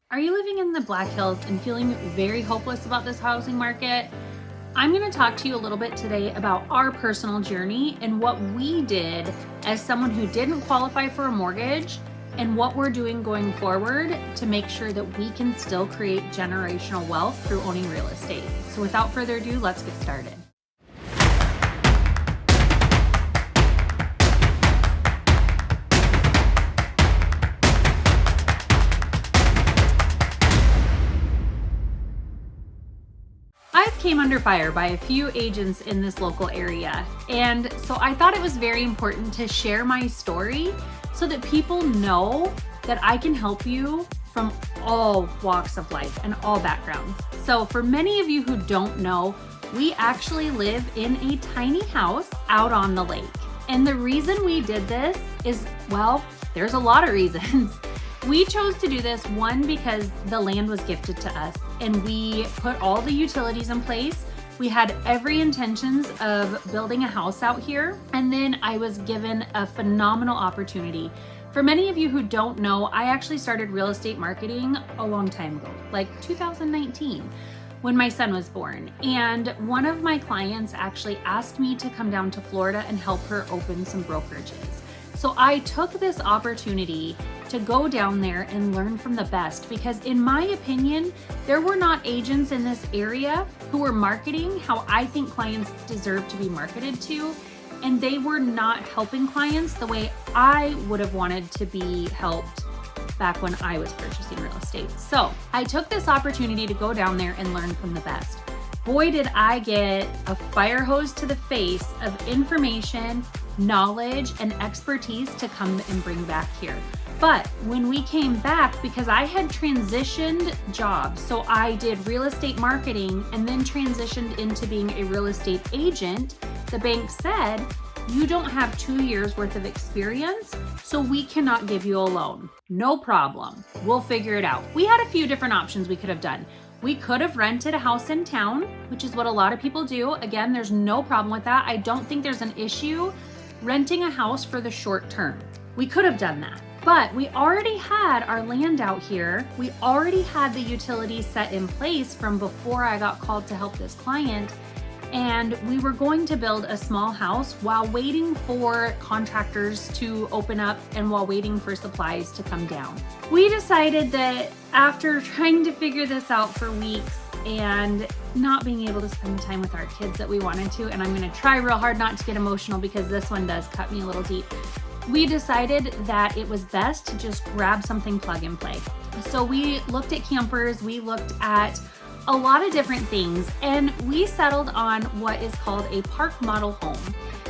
Are you living in the Black Hills and feeling very hopeless about this housing market? I'm going to talk to you a little bit today about our personal journey and what we did as someone who didn't qualify for a mortgage and what we're doing going forward to make sure that we can still create generational wealth through owning real estate. So without further ado, let's get started. I came under fire by a few agents in this local area, and so I thought it was very important to share my story so that people know that I can help you from all walks of life and all backgrounds. So for many of you who don't know, we actually live in a tiny house out on the lake. And the reason we did this is, well, there's a lot of reasons. We chose to do this, one, because the land was gifted to us and we put all the utilities in place. We had every intentions of building a house out here. And then I was given a phenomenal opportunity. For many of you who don't know, I actually started real estate marketing a long time ago, like 2019, when my son was born. And one of my clients actually asked me to come down to Florida and help her open some brokerages. So I took this opportunity to go down there and learn from the best, because in my opinion, there were not agents in this area who were marketing how I think clients deserve to be marketed to, and they were not helping clients the way I would have wanted to be helped back when I was purchasing real estate. So I took this opportunity to go down there and learn from the best. Boy, did I get a fire hose to the face of information, knowledge, and expertise to come and bring back here. But when we came back, because I had transitioned jobs, so I did real estate marketing and then transitioned into being a real estate agent, the bank said, you don't have 2 years worth of experience, so we cannot give you a loan. No problem. We'll figure it out. We had a few different options we could have done. We could have rented a house in town, which is what a lot of people do. Again, there's no problem with that. I don't think there's an issue renting a house for the short term. We could have done that. But we already had our land out here. We already had the utilities set in place from before I got called to help this client. And we were going to build a small house while waiting for contractors to open up and while waiting for supplies to come down. We decided that after trying to figure this out for weeks and not being able to spend the time with our kids that we wanted to, and I'm gonna try real hard not to get emotional because this one does cut me a little deep, we decided that it was best to just grab something plug and play. So we looked at campers, we looked at a lot of different things, and we settled on what is called a park model home.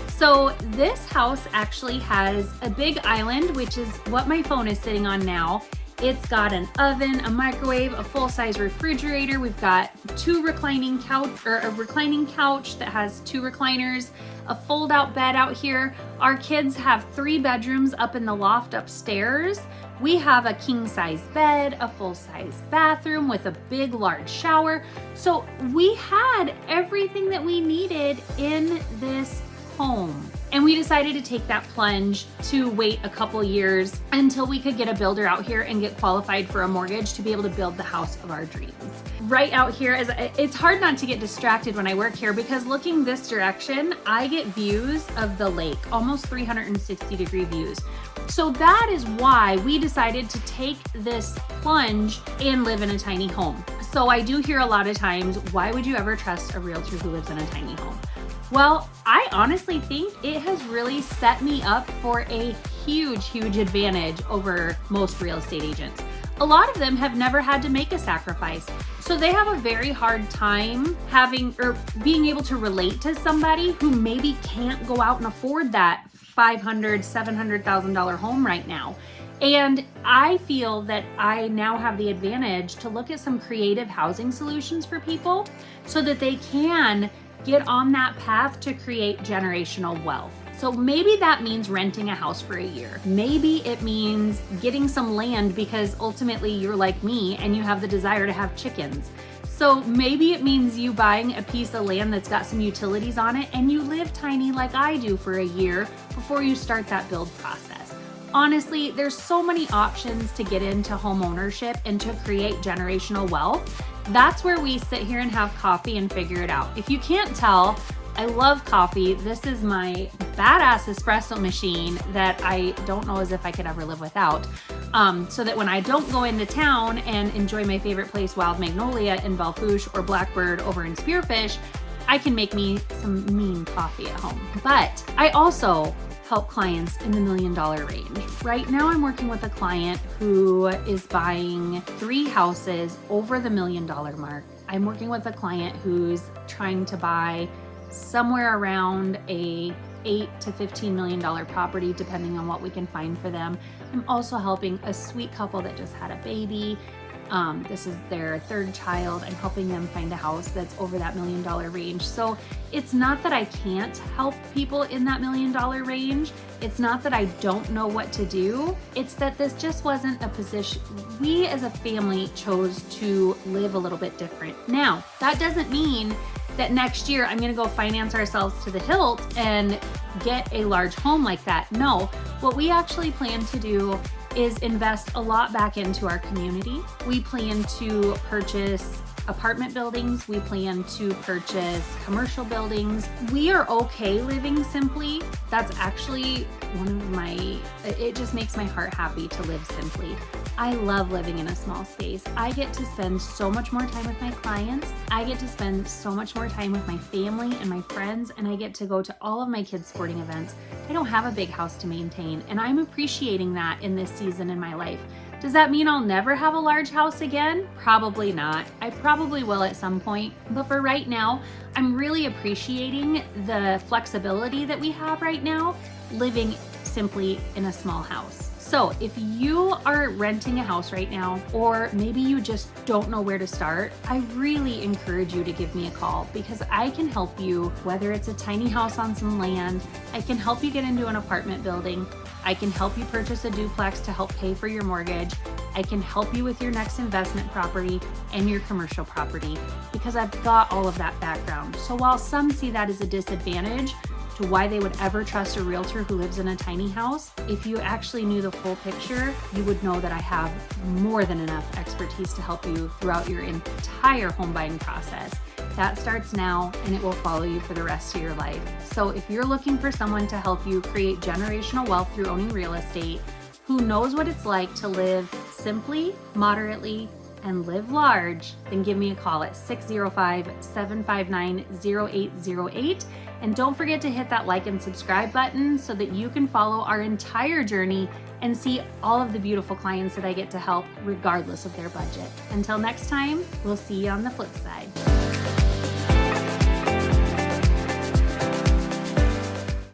So this house actually has a big island, which is what my phone is sitting on now. It's got an oven, a microwave, a full-size refrigerator. We've got a reclining couch that has 2 recliners, a fold-out bed out here. Our kids have 3 bedrooms up in the loft upstairs. We have a king-size bed, a full-size bathroom with a big, large shower. So we had everything that we needed in this home. And we decided to take that plunge to wait a couple years until we could get a builder out here and get qualified for a mortgage to be able to build the house of our dreams. Right out here, it's hard not to get distracted when I work here, because looking this direction, I get views of the lake, almost 360-degree views. So that is why we decided to take this plunge and live in a tiny home. So I do hear a lot of times, why would you ever trust a realtor who lives in a tiny home? Well, I honestly think it has really set me up for a huge advantage over most real estate agents. A lot of them have never had to make a sacrifice. So they have a very hard time being able to relate to somebody who maybe can't go out and afford that $500,000, $700,000 home right now. And I feel that I now have the advantage to look at some creative housing solutions for people so that they can get on that path to create generational wealth. So maybe that means renting a house for a year. Maybe it means getting some land because ultimately you're like me and you have the desire to have chickens. So maybe it means you buying a piece of land that's got some utilities on it and you live tiny like I do for a year before you start that build process. Honestly, there's so many options to get into home ownership and to create generational wealth. That's where we sit here and have coffee and figure it out. If you can't tell, I love coffee. This is my badass espresso machine that I don't know as if I could ever live without. So that when I don't go into town and enjoy my favorite place, Wild Magnolia in Belle Fourche or Blackbird over in Spearfish, I can make me some mean coffee at home. But I also help clients in the $1 million range. Right now I'm working with a client who is buying 3 houses over the $1 million mark. I'm working with a client who's trying to buy somewhere around a $8 to $15 million property, depending on what we can find for them. I'm also helping a sweet couple that just had a baby. This is their 3rd child. I'm helping them find a house that's over that $1 million range. So it's not that I can't help people in that $1 million range. It's not that I don't know what to do. It's that this just wasn't a position. We as a family chose to live a little bit different. Now, that doesn't mean that next year I'm gonna go finance ourselves to the hilt and get a large home like that. No, what we actually plan to do is invest a lot back into our community. We plan to purchase apartment buildings. We plan to purchase commercial buildings. We are okay living simply. That's actually one of my, it just makes my heart happy to live simply. I love living in a small space. I get to spend so much more time with my clients. I get to spend so much more time with my family and my friends, and I get to go to all of my kids' sporting events. I don't have a big house to maintain, and I'm appreciating that in this season in my life. Does that mean I'll never have a large house again? Probably not. I probably will at some point, but for right now, I'm really appreciating the flexibility that we have right now, living simply in a small house. So if you are renting a house right now, or maybe you just don't know where to start, I really encourage you to give me a call, because I can help you, whether it's a tiny house on some land, I can help you get into an apartment building, I can help you purchase a duplex to help pay for your mortgage, I can help you with your next investment property and your commercial property, because I've got all of that background. So while some see that as a disadvantage to why they would ever trust a realtor who lives in a tiny house, if you actually knew the full picture, you would know that I have more than enough expertise to help you throughout your entire home buying process. That starts now and it will follow you for the rest of your life. So if you're looking for someone to help you create generational wealth through owning real estate, who knows what it's like to live simply, moderately, and live large, then give me a call at 605-759-0808. And don't forget to hit that like and subscribe button so that you can follow our entire journey and see all of the beautiful clients that I get to help regardless of their budget. Until next time, we'll see you on the flip side.